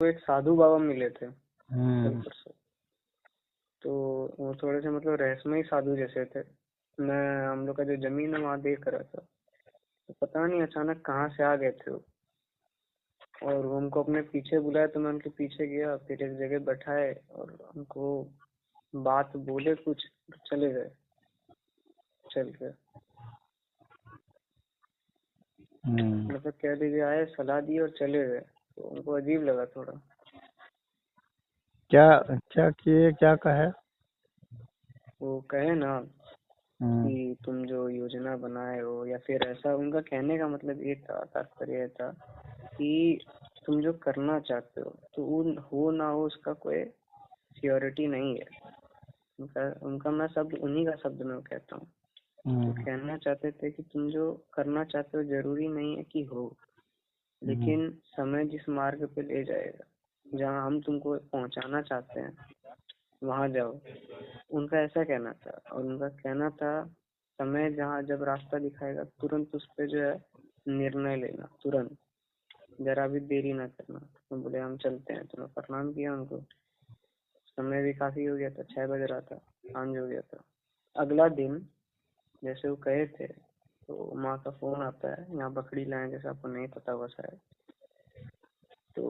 एक साधु बाबा मिले थे हम्म। कल परसों। तो वो थोड़े से मतलब रहस्यमयी साधु जैसे थे। मैं हम लोग का जो जमीन है वहाँ देख रहा था, तो पता नहीं अचानक कहाँ से आ गए थे वो, और वो हमको अपने पीछे बुलाया। तो मैं उनके पीछे गया, फिर एक जगह बैठाए और हमको बात बोले कुछ, तो चले गए चल के। मतलब कह लीजिए आए, सलाह दी और चले गए। तो उनको अजीब लगा थोड़ा। क्या क्या किए, क्या कहे? वो कहे ना कि तुम जो योजना बनाए हो, या फिर ऐसा उनका कहने का मतलब ये था, तात्पर्य ये था कि तुम जो करना चाहते हो तो हो ना हो उसका कोई सियोरिटी नहीं है। उनका मैं शब्द उन्हीं का शब्द में कहता हूँ। तो कहना चाहते थे कि तुम जो करना चाहते हो जरूरी नहीं है कि हो, लेकिन समय जिस मार्ग पे ले जाएगा, जहाँ हम तुमको पहुँचाना चाहते हैं वहाँ जाओ। उनका ऐसा कहना था। और उनका कहना था समय जहाँ जब रास्ता दिखाएगा तुरंत उस पर जो है निर्णय लेना, तुरंत, जरा भी देरी ना करना। तो बोले हम चलते हैं। तो मैं प्रणाम किया उनको। समय भी काफी हो गया था, 6 बज रहा था, सांझ हो गया था। अगला दिन जैसे वो कहे थे, तो माँ का फोन आता है, यहाँ बकरी लाए, जैसे आपको नहीं पता हुआ शायद। तो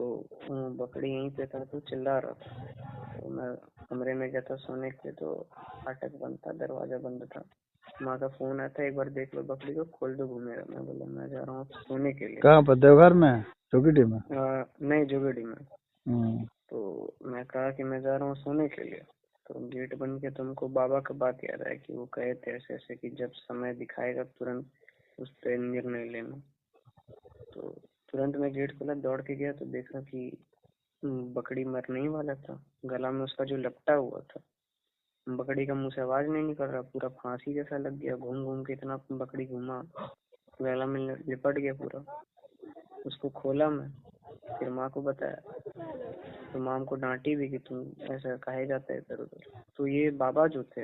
बकरी यहीं पे था, तो चिल्ला रहा था। तो मैं कमरे में गया था सोने के लिए, तो फाटक बंद था, दरवाजा बंद था। माँ का फोन आया था, एक बार देख लो बकरी को, खोल दो, घूमेगा। मैं बोला मैं जा रहा हूँ सोने के लिए। कहाँ पर, देवघर में, चौकीडी में? नहीं, जोगड़ी में। तो मैं कहा कि मैं जा रहा हूँ सोने के लिए। तो गेट बंद के तुमको बाबा का बात याद आया कि वो कहे थे ऐसे ऐसे कि जब समय दिखाएगा तुरंत उस पर निर्णय लेना। तो तुरंत मैं गेट खोला, दौड़ के गया तो देखा कि बकरी मरने ही वाला था। गला में उसका जो लपटा हुआ था, बकरी का मुंह से आवाज नहीं निकल रहा, पूरा फांसी जैसा लग गया। घूम घूम के इतना बकरी घूमा, गला में लिपट गया पूरा। उसको खोला मैं, फिर माँ को बताया। तो माँ को डांटी भी कि तुम ऐसा कहे जाता है इधर उधर। तो ये बाबा जो थे,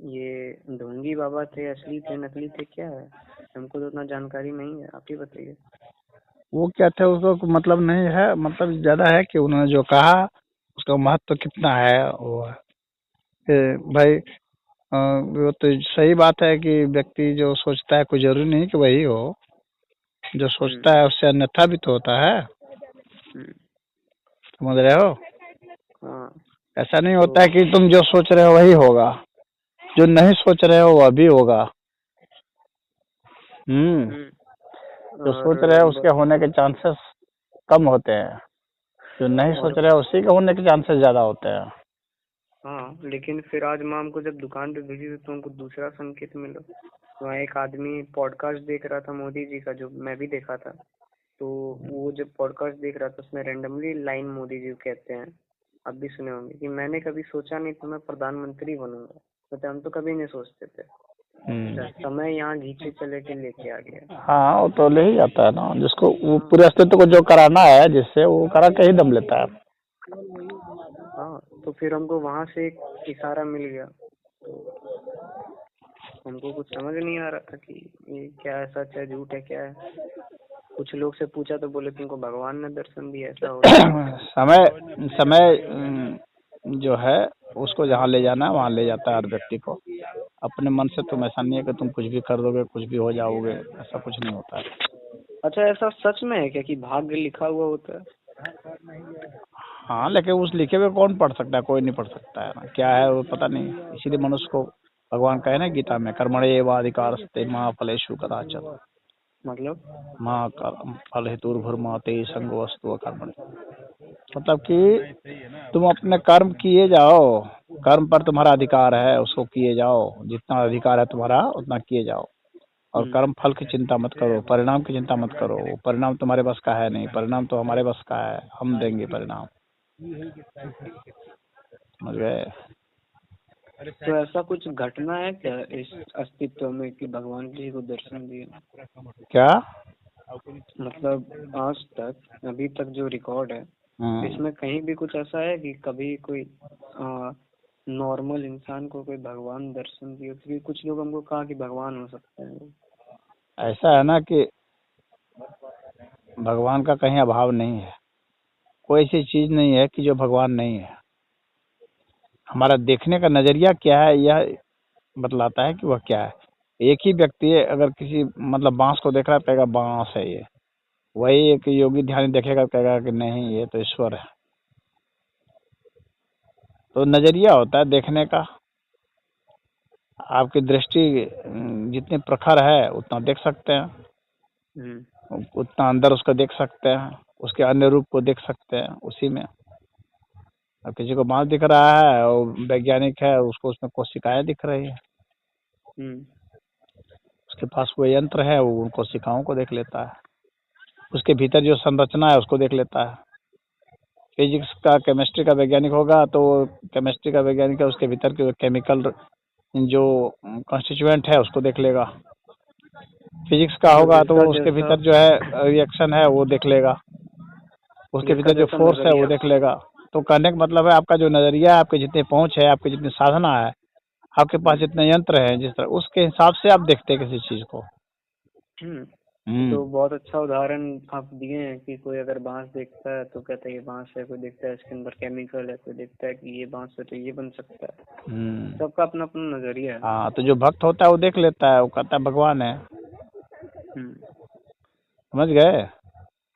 ये ढोंगी बाबा थे, असली थे, नकली थे, क्या है हमको तो उतना जानकारी नहीं है, आप ही बताइए। वो क्या थे, उसको मतलब नहीं है, मतलब ज्यादा है कि उन्होंने जो कहा उसका महत्व कितना है वो है। भाई वो तो सही बात है कि व्यक्ति जो सोचता है कोई जरूरी नहीं कि वही हो, जो सोचता है उससे अन्यथा भी तो होता है। समझ रहे हो? हाँ। ऐसा नहीं होता है कि तुम जो सोच रहे हो वही होगा, जो नहीं सोच रहे हो वह भी होगा। जो सोच रहे हो उसके होने के चांसेस कम होते हैं, जो नहीं सोच रहे हो उसी के होने के चांसेस ज्यादा होते हैं। हाँ, लेकिन फिर आज माँ हमको जब दुकान पे भेजी तो हमको दूसरा संकेत मिला। वहाँ एक आदमी पॉडकास्ट देख रहा था मोदी जी का, जो मैं भी देखा था। तो वो जब पॉडकास्ट देख रहा था उसमें रेंडमली लाइन मोदी जी कहते हैं, आप भी सुने होंगे, कि मैंने कभी सोचा नहीं था मैं प्रधानमंत्री बनूंगा। तो हम तो कभी नहीं सोचते थे, समय यहाँ घींचे चले के लेके आ गया। हाँ, वो तो ले ही जाता है ना, जिसको वो पूरे अस्तित्व को जो कराना है, जिससे वो करा के ही दम लेता है। हाँ, तो फिर हमको वहाँ से एक इशारा मिल गया। तो हमको कुछ समझ नहीं आ रहा था कि ये क्या है, सच है झूठ है क्या है। कुछ लोग से पूछा तो बोले तुमको भगवान ने दर्शन दिया, ऐसा होता है। समय जो है उसको जहाँ ले जाना है वहाँ ले जाता है हर व्यक्ति को। अपने मन से तुम ऐसा नहीं है कि तुम कुछ भी कर दोगे, कुछ भी हो जाओगे, ऐसा कुछ नहीं होता है। अच्छा, ऐसा सच में है क्या कि भाग्य लिखा हुआ होता है? हाँ, लेकिन उस लिखे हुए कौन पढ़ सकता है? कोई नहीं पढ़ सकता है ना, क्या है वो पता नहीं। इसीलिए मनुष्य को भगवान कहे ना गीता में, कर्मण्येवाधिकारस्ते मा फलेषु कदाचन। मतलब माँ फल हेतुर्भुर्माते संगोऽस्तु कर्मणि। मतलब कि तुम अपने कर्म किए जाओ, कर्म पर तुम्हारा अधिकार है, उसको किए जाओ, जितना अधिकार है तुम्हारा उतना किए जाओ। और कर्म फल की चिंता मत करो, परिणाम की चिंता मत करो। परिणाम तुम्हारे बस का है नहीं, परिणाम तो हमारे बस का है, हम देंगे परिणाम। समझ गए? तो ऐसा कुछ घटना है क्या इस अस्तित्व में कि भगवान जी को दर्शन दिए? क्या मतलब आज तक अभी तक जो रिकॉर्ड है इसमें कहीं भी कुछ ऐसा है कि कभी कोई नॉर्मल इंसान को कोई भगवान दर्शन दिए? क्योंकि कुछ लोग हमको कहा कि भगवान हो सकते हैं। ऐसा है ना कि भगवान का कहीं अभाव नहीं है। कोई ऐसी चीज नहीं है कि जो भगवान नहीं है। हमारा देखने का नजरिया क्या है यह बतलाता है कि वह क्या है। एक ही व्यक्ति है, अगर किसी मतलब बांस को देख रहा है कहेगा बांस है ये, वही एक योगी ध्यान देखेगा कहेगा कि नहीं ये तो ईश्वर है। तो नजरिया होता है देखने का। आपकी दृष्टि जितनी प्रखर है उतना देख सकते हैं, उतना अंदर उसको देख सकते हैं, उसके अन्य रूप को देख सकते हैं उसी में। अब किसी को बांस दिख रहा है और वैज्ञानिक है, उसको उसमें कोशिकाएं दिख रही है, उसके पास कोई यंत्र है, वो उन कोशिकाओं को देख लेता है, उसके भीतर जो संरचना है उसको देख लेता है। फिजिक्स का केमिस्ट्री का वैज्ञानिक होगा तो केमिस्ट्री का वैज्ञानिक है, उसके भीतर के केमिकल जो कॉन्स्टिट्यूएंट है उसको देख लेगा। फिजिक्स का होगा तो उसके भीतर जो है रिएक्शन है वो देख लेगा, उसके भीतर जो फोर्स है वो देख लेगा। तो कहने का मतलब है आपका जो नजरिया है, आपकी जितनी पहुंच है, आपकी जितनी साधना है, आपके पास जितने यंत्र हैं, जिस तरह उसके हिसाब से आप देखते हैं किसी चीज को। तो बहुत अच्छा उदाहरण आप दिए हैं कि कोई अगर बांस देखता है तो कहता है ये बांस है, कोई देखता है इसके अंदर केमिकल है, कोई देखता है कि ये बांस है तो ये बन सकता है। सबका अपना अपना नजरिया है। हाँ, तो जो भक्त होता है वो देख लेता है, वो कहता है भगवान है। समझ गए?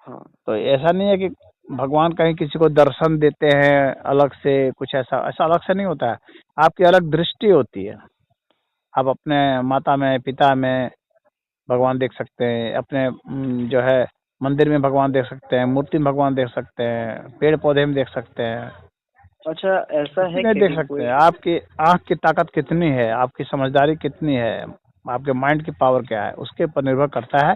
हाँ। तो ऐसा नहीं है कि भगवान कहीं किसी को दर्शन देते हैं अलग से, कुछ ऐसा ऐसा अलग से नहीं होता है। आपकी अलग दृष्टि होती है। आप अपने माता में, पिता में भगवान देख सकते हैं, अपने जो है मंदिर में भगवान देख सकते हैं, मूर्ति में भगवान देख सकते हैं, पेड़ पौधे में देख सकते हैं। अच्छा, ऐसा है नहीं देख सकते हैं। आपकी आंख की ताकत कितनी है, आपकी समझदारी कितनी है, आपके माइंड की पावर क्या है, उसके ऊपर निर्भर करता है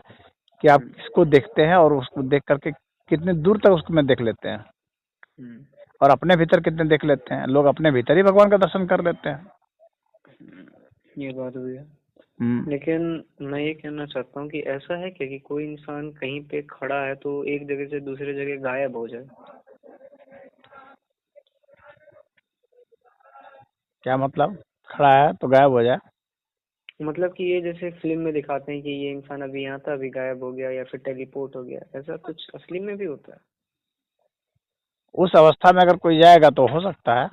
कि आप किसको देखते हैं और उसको देख करके कितने दूर तक उसको में देख लेते हैं और अपने भीतर कितने देख लेते हैं। लोग अपने भीतर ही भगवान का दर्शन कर लेते हैं। ये बात हुई है। लेकिन मैं ये कहना चाहता हूँ कि ऐसा है क्या कि कोई इंसान कहीं पे खड़ा है तो एक जगह से दूसरी जगह गायब हो जाए? क्या मतलब? खड़ा है तो गायब हो जाए? मतलब कि ये जैसे फिल्म में दिखाते हैं कि ये इंसान अभी यहाँ था, अभी गायब हो गया, या फिर टेलीपोर्ट हो गया, ऐसा कुछ असली में भी होता है? उस अवस्था में अगर कोई जाएगा तो हो सकता है।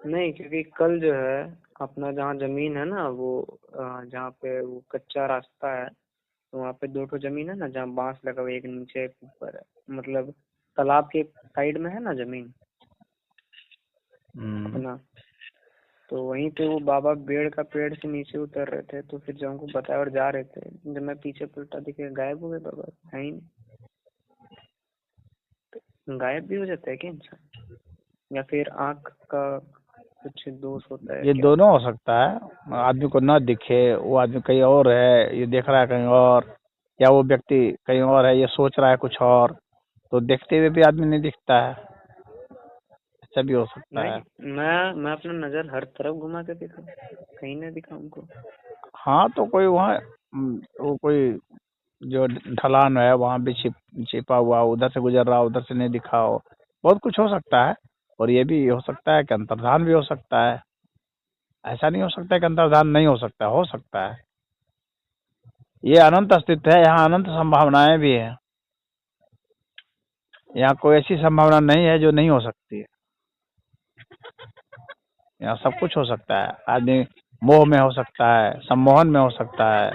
नहीं, क्योंकि कल जो है अपना जहाँ जमीन है ना, वो जहाँ पे वो कच्चा रास्ता है, तो वहाँ पे 2 जमीन है ना, जहाँ बांस लगा हुआ, एक नीचे एक ऊपर है, मतलब तालाब के साइड में है ना जमीन अपना। तो वहीं पे वो बाबा बेड़ का पेड़ से नीचे उतर रहे थे, तो फिर जब हमको बताया और जा रहे थे, जब मैं पीछे पलटा दिखे गायब हो गए बाबा, है ही नहीं। गायब भी हो जाता है क्या इंसान, या फिर आंख का कुछ दोष होता है? ये क्या? दोनों हो सकता है। आदमी को न दिखे, वो आदमी कहीं और है, ये देख रहा है कहीं और, या वो व्यक्ति कहीं और है, ये सोच रहा है कुछ और, तो देखते हुए भी आदमी नहीं दिखता है। ऐसा भी हो सकता है। मैं अपना नजर हर तरफ घुमा के देखा, कहीं नहीं दिखा हमको। हाँ, तो कोई वहाँ वो कोई जो ढलान है वहाँ भी छिपा हुआ, उधर से गुजर रहा, उधर से नहीं दिखा हो, बहुत कुछ हो सकता है। और ये भी हो सकता है कि अंतर्धान भी हो सकता है। ऐसा नहीं हो सकता है कि अंतर्धान नहीं हो सकता है। ये अनंत अस्तित्व है, यहाँ अनंत संभावनाएं भी है। यहाँ कोई ऐसी संभावना नहीं है जो नहीं हो सकती है। यहाँ सब कुछ हो सकता है। आदमी मोह में हो सकता है, सम्मोहन में हो सकता है,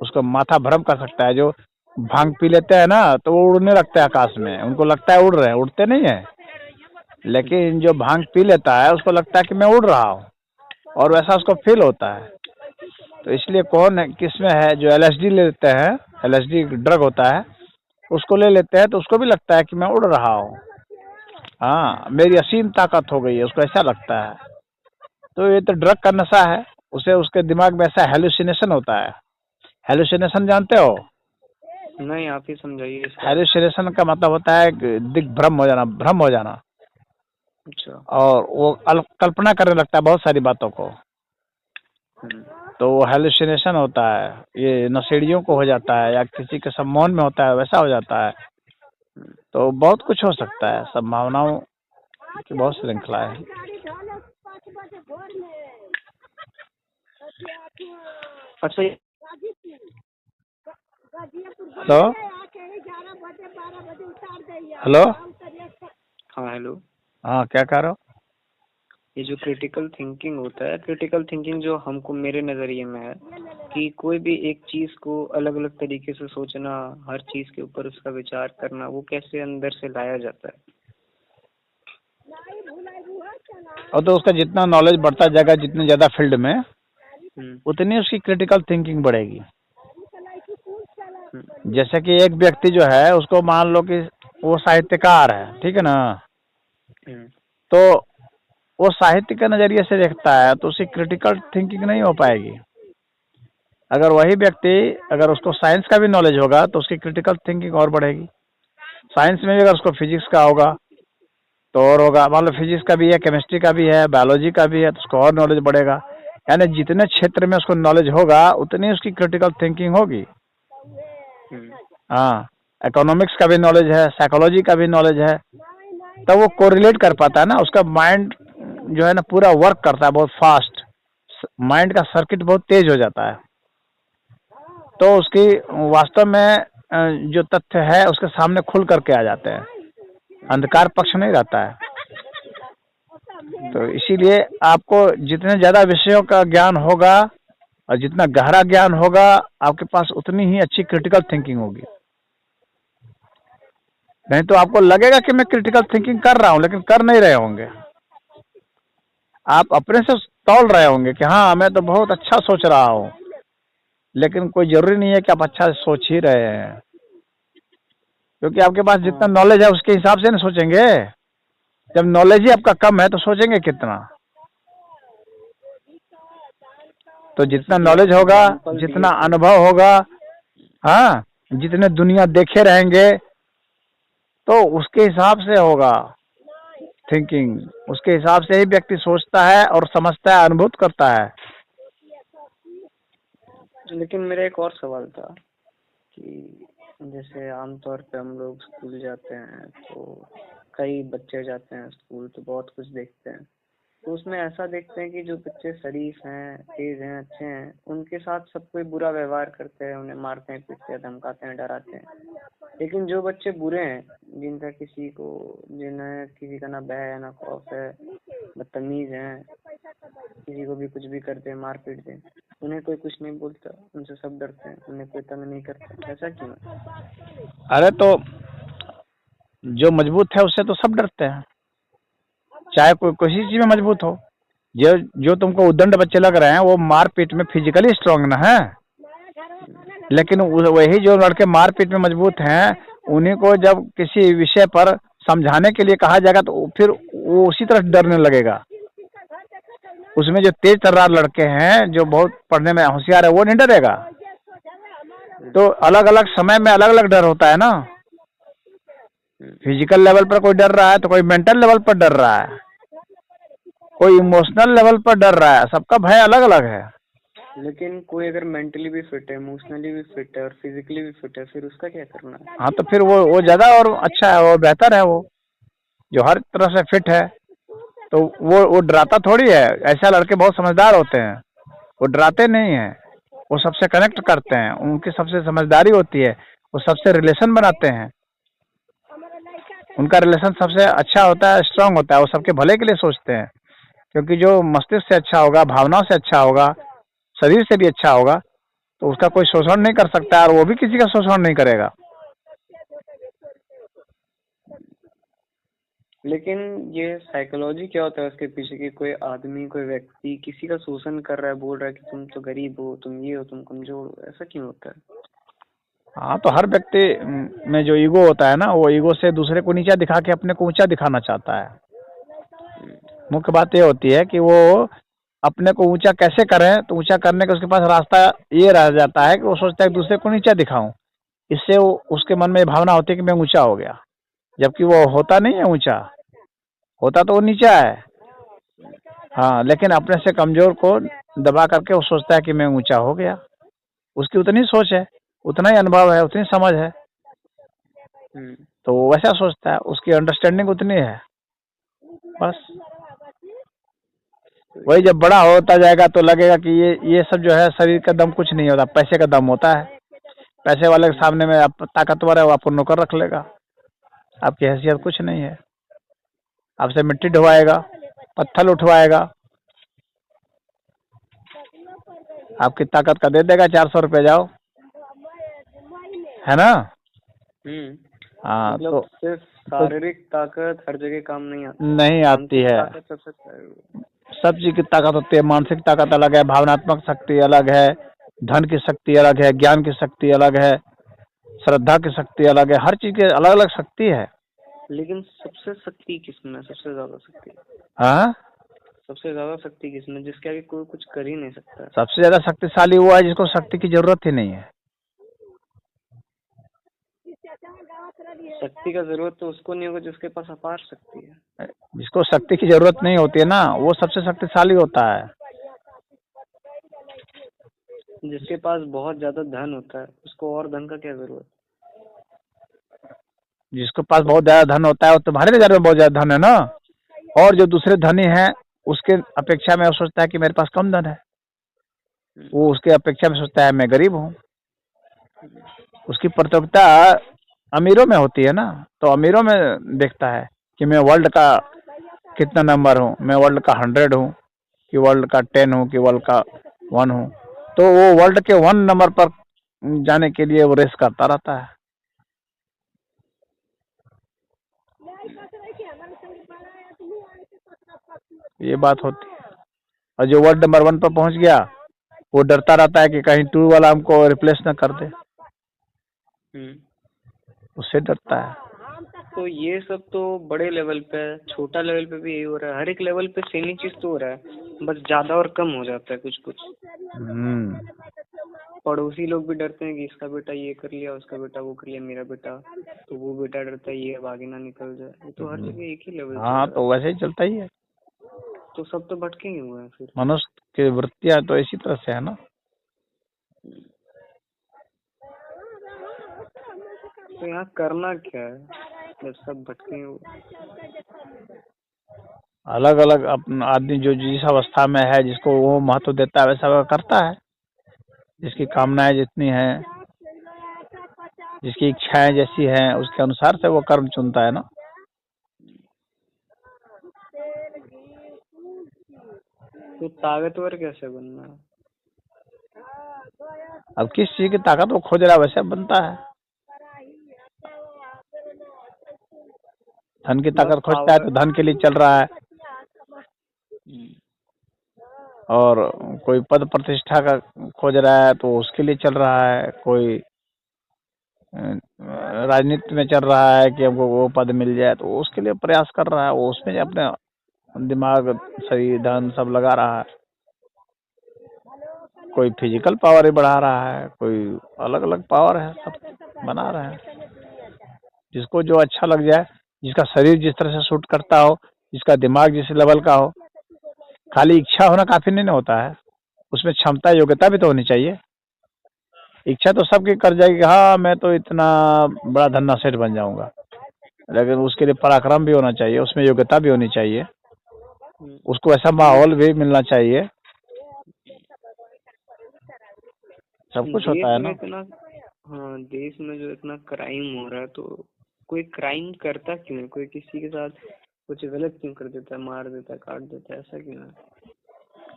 उसको माथा भ्रम कर सकता है। जो भांग पी लेते हैं ना तो वो उड़ने लगता है आकाश में, उनको लगता है उड़ रहे हैं, उड़ते नहीं है। लेकिन जो भांग पी लेता है उसको लगता है कि मैं उड़ रहा हूँ, और वैसा उसको फील होता है। तो इसलिए कौन है किसमें है जो LSD ले लेते हैं, LSD ड्रग होता है, उसको ले लेते हैं तो उसको भी लगता है कि मैं उड़ रहा हूँ, हाँ मेरी असीम ताकत हो गई है, उसको ऐसा लगता है। तो ये तो ड्रग का नशा है, उसे उसके दिमाग में ऐसा हेलुसिनेशन होता है। हेलुसिनेशन जानते हो? नहीं, आप ही समझाइए। हेलुसिनेशन का मतलब होता है दिग्भ्रम हो जाना, भ्रम हो जाना। अच्छा। और वो कल्पना करने लगता है बहुत सारी बातों को, तो वो हेलुसिनेशन होता है। ये नशेड़ियों को हो जाता है या किसी के सम्मोहन में होता है, वैसा हो जाता है। तो बहुत कुछ हो सकता है, संभावनाओं की बहुत श्रृंखला है। अच्छा, हेलो। हेलो। हाँ हेलो। हाँ, क्या कह रहे हो? ये जो क्रिटिकल थिंकिंग होता है, क्रिटिकल थिंकिंग जो हमको मेरे नज़रिए में है कि कोई भी एक चीज़ को अलग अलग तरीके से सोचना, हर चीज़ के ऊपर उसका विचार करना, वो कैसे अंदर से लाया जाता है। और तो उसका जितना नॉलेज बढ़ता जाएगा, जितने ज़्यादा फील्ड में, उतनी उसकी क्रिटिकल थिंकिंग बढ़ेगी। जैसे कि एक व्यक्ति जो है, उसको मान लो कि वो साहित्यकार है, ठीक है ना, तो वो साहित्य के नज़रिए से देखता है, तो उसकी क्रिटिकल थिंकिंग नहीं हो पाएगी। अगर वही व्यक्ति, अगर उसको साइंस का भी नॉलेज होगा, तो उसकी क्रिटिकल थिंकिंग और बढ़ेगी। साइंस में भी अगर उसको फिजिक्स का होगा तो और होगा, मान लो फिजिक्स का भी है, केमिस्ट्री का भी है, बायोलॉजी का भी है, तो उसको और नॉलेज बढ़ेगा। यानी जितने क्षेत्र में उसको नॉलेज होगा, उतनी उसकी क्रिटिकल थिंकिंग होगी। हाँ, इकोनॉमिक्स का भी नॉलेज है, साइकोलॉजी का भी नॉलेज है, तब वो कोरिलेट कर पाता है ना। उसका माइंड जो है ना, पूरा वर्क करता है बहुत फास्ट, माइंड का सर्किट बहुत तेज हो जाता है। तो उसकी वास्तव में जो तथ्य है उसके सामने खुल करके आ जाते हैं, अंधकार पक्ष नहीं रहता है। तो इसीलिए आपको जितने ज़्यादा विषयों का ज्ञान होगा और जितना गहरा ज्ञान होगा, आपके पास उतनी ही अच्छी क्रिटिकल थिंकिंग होगी। नहीं तो आपको लगेगा कि मैं क्रिटिकल थिंकिंग कर रहा हूँ, लेकिन कर नहीं रहे होंगे। आप अपने से तौल रहे होंगे कि हाँ, मैं तो बहुत अच्छा सोच रहा हूँ, लेकिन कोई जरूरी नहीं है कि आप अच्छा सोच ही रहे हैं, क्योंकि आपके पास जितना नॉलेज है उसके हिसाब से नहीं सोचेंगे। जब नॉलेज ही आपका कम है तो सोचेंगे कितना? तो जितना नॉलेज होगा, जितना अनुभव होगा, हाँ, जितने दुनिया देखे रहेंगे, तो उसके हिसाब से होगा थिंकिंग। उसके हिसाब से ही व्यक्ति सोचता है और समझता है, अनुभूत करता है। लेकिन मेरा एक और सवाल था कि जैसे आमतौर पे हम लोग स्कूल जाते हैं, तो कई बच्चे जाते हैं स्कूल तो बहुत कुछ देखते हैं, तो उसमें ऐसा देखते हैं कि जो बच्चे शरीफ हैं, तेज हैं, अच्छे हैं, उनके साथ सब कोई बुरा व्यवहार करते हैं, उन्हें मारते हैं, पीटते हैं, धमकाते हैं, डराते हैं। लेकिन जो बच्चे बुरे हैं, जिन्हें किसी का ना भय है ना खौफ है, बदतमीज हैं, किसी को भी कुछ भी करते हैं, मार पीटते हैं, उन्हें कोई कुछ नहीं बोलता, उनसे सब डरते हैं, उन्हें कोई तंग नहीं करता। ऐसा क्यों है? अरे तो जो मजबूत है उससे तो सब डरते हैं, चाहे कोई किसी चीज में मजबूत हो। जो तुमको उद्दंड बच्चे लग रहे हैं, वो मारपीट में फिजिकली स्ट्रांग ना है, लेकिन वही जो लड़के मारपीट में मजबूत हैं, उन्हीं को जब किसी विषय पर समझाने के लिए कहा जाएगा तो फिर वो उसी तरह डरने लगेगा। उसमें जो तेज तर्रार लड़के हैं, जो बहुत पढ़ने में होशियार है, वो नहीं डरेगा। तो अलग अलग समय में अलग अलग डर होता है ना। फिजिकल लेवल पर कोई डर रहा है, तो कोई मेंटल लेवल पर डर रहा है, कोई इमोशनल लेवल पर डर रहा है। सबका भय अलग अलग है। लेकिन कोई अगर मेंटली भी फिट है, इमोशनली भी फिट है और फिजिकली भी फिट है, फिर उसका क्या करना है? हाँ, तो फिर वो ज्यादा और अच्छा है, वो बेहतर है। वो जो हर तरह से फिट है, तो वो डराता थोड़ी है। ऐसा लड़के बहुत समझदार होते हैं, वो डराते नहीं हैं, वो सबसे कनेक्ट करते हैं, उनकी सबसे समझदारी होती है, वो सबसे रिलेशन बनाते हैं, उनका रिलेशन सबसे अच्छा होता है, स्ट्रांग होता है। वो सबके भले के लिए सोचते हैं, क्योंकि जो मस्तिष्क से अच्छा होगा, भावनाओं से अच्छा होगा, शरीर से भी अच्छा होगा, तो उसका कोई शोषण नहीं कर सकता, और वो भी किसी का शोषण नहीं करेगा। लेकिन ये साइकोलॉजी क्या होता है उसके पीछे की? कोई आदमी, कोई व्यक्ति किसी का शोषण कर रहा है, बोल रहा है कि तुम तो गरीब हो, तुम ये हो, तुम कमजोर हो, ऐसा क्यों होता है? हाँ, तो हर व्यक्ति में जो ईगो होता है ना, वो ईगो से दूसरे को नीचा दिखा के अपने को ऊंचा दिखाना चाहता है। मुख्य बात ये होती है कि वो अपने को ऊंचा कैसे करें, तो ऊंचा करने का उसके पास रास्ता ये रह जाता है कि वो सोचता है दूसरे को नीचा दिखाऊं। इससे उसके मन में भावना होती है कि मैं ऊंचा हो गया, जबकि वो होता नहीं है ऊंचा, होता तो वो नीचा है। हाँ, लेकिन अपने से कमजोर को दबा करके वो सोचता है कि मैं ऊंचा हो गया। उसकी उतनी सोच है, उतना ही अनुभव है, उतनी समझ है, तो वो वैसा सोचता है, उसकी अंडरस्टैंडिंग उतनी है, बस। वही जब बड़ा होता जाएगा तो लगेगा कि ये सब जो है शरीर का दम कुछ नहीं होता, पैसे का दम होता है। पैसे वाले के सामने में आप ताकतवर है, वो आपको नौकर रख लेगा। आपकी हैसियत कुछ नहीं है। आपसे मिट्टी ढोवाएगा, पत्थर उठवाएगा, आपकी ताकत का दे देगा 400 रुपये, जाओ, है ना। हाँ, मतलब तो सिर्फ शारीरिक ताकत हर जगह काम नहीं आती, नहीं आती है। ताकत सबसे सब चीज की ताकत होती है। मानसिक ताकत अलग है, भावनात्मक शक्ति अलग है, धन की शक्ति अलग है, ज्ञान की शक्ति अलग है, श्रद्धा की शक्ति अलग है, हर चीज की अलग अलग शक्ति है। लेकिन सबसे शक्ति किसमें, सबसे ज्यादा शक्ति? हाँ, सबसे ज्यादा शक्ति किसमें, जिसके आगे कोई कुछ कर ही नहीं सकता? सबसे ज्यादा शक्तिशाली वो है जिसको शक्ति की जरूरत ही नहीं है। शक्ति का जरूरत तो उसको नहीं होगा जिसके पास अपार शक्ति है। जिसको शक्ति की जरूरत नहीं होती है ना, वो सबसे शक्तिशाली होता है। जिसके पास बहुत ज्यादा धन होता है उसको और धन का क्या जरूरत? जिसके पास बहुत ज्यादा धन होता है वो तुम्हारे नजर में बहुत ज्यादा धन है ना, और जो दूसरे धनी हैं उसके अपेक्षा में वो सोचता है कि मेरे पास कम धन है, वो उसके अपेक्षा में सोचता है मैं गरीब हूँ। उसकी प्रतियोगिता अमीरों में होती है ना, तो अमीरों में देखता है कि मैं वर्ल्ड का कितना नंबर हूँ, मैं वर्ल्ड का 100 हूँ कि वर्ल्ड का 10 हूँ कि वर्ल्ड का 1 हूँ। तो वो वर्ल्ड के 1 नंबर पर जाने के लिए वो रेस करता रहता है। ये बात होती है। और जो वर्ल्ड नंबर 1 पर पहुंच गया वो डरता रहता है कि कहीं 2 वाला हमको रिप्लेस न कर दे, उससे डरता है। तो ये सब तो बड़े लेवल पे है, छोटा लेवल पे भी यही हो रहा है। हर एक लेवल पे सेम ही चीज तो हो रहा है, बस ज्यादा और कम हो जाता है कुछ कुछ। पड़ोसी लोग भी डरते हैं कि इसका बेटा ये कर लिया, उसका बेटा वो कर लिया, मेरा बेटा, तो वो बेटा डरता है ये अब आगे ना निकल जाए। ये तो हर जगह एक ही लेवल। हाँ, तो वैसे ही चलता ही है। तो सब तो भटके ही हुए हैं फिर। मनुष्य की वृत्तियां तो इसी तरह से है ना। तो यहाँ करना क्या है जब सब भटके हुए? अलग अलग अपना आदमी जो जिस अवस्था में है, जिसको वो महत्व देता है वैसा वह करता है। जिसकी कामनाएं जितनी हैं, जिसकी इच्छाएं जैसी हैं, उसके अनुसार से वो कर्म चुनता है ना। तो ताकतवर कैसे बनना है? अब किस चीज की ताकत वो खोज रहा है वैसे बनता है। धन की ताकत खोजता है तो धन के लिए चल रहा है, और कोई पद प्रतिष्ठा का खोज रहा है तो उसके लिए चल रहा है, कोई राजनीति में चल रहा है कि हमको वो पद मिल जाए तो उसके लिए प्रयास कर रहा है, वो उसमें अपने दिमाग, शरीर, धन सब लगा रहा है। कोई फिजिकल पावर ही बढ़ा रहा है, कोई अलग अलग पावर है, सब बना रहे हैं। जिसको जो अच्छा लग जाए, जिसका शरीर जिस तरह से सूट करता हो, जिसका दिमाग जिस लेवल का हो। खाली इच्छा होना काफी नहीं होता है, उसमें क्षमता योग्यता भी तो होनी चाहिए। इच्छा तो सबकी कर जाएगी, हाँ मैं तो इतना बड़ा धन्ना सेठ बन जाऊंगा, लेकिन उसके लिए पराक्रम भी होना चाहिए, उसमें योग्यता भी होनी चाहिए, उसको ऐसा माहौल भी मिलना चाहिए। सब कुछ होता है ना। हाँ, देश में जो इतना क्राइम हो रहा है तो कोई क्राइम करता क्यों है? कोई किसी के साथ कुछ गलत क्यों कर देता है, मार देता है, काट देता है, ऐसा क्यों है?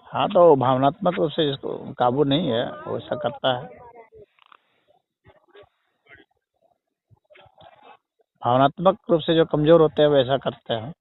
हाँ, तो भावनात्मक रूप से जिसको काबू नहीं है वो ऐसा करता है। भावनात्मक रूप से जो कमजोर होते हैं वो ऐसा करते हैं।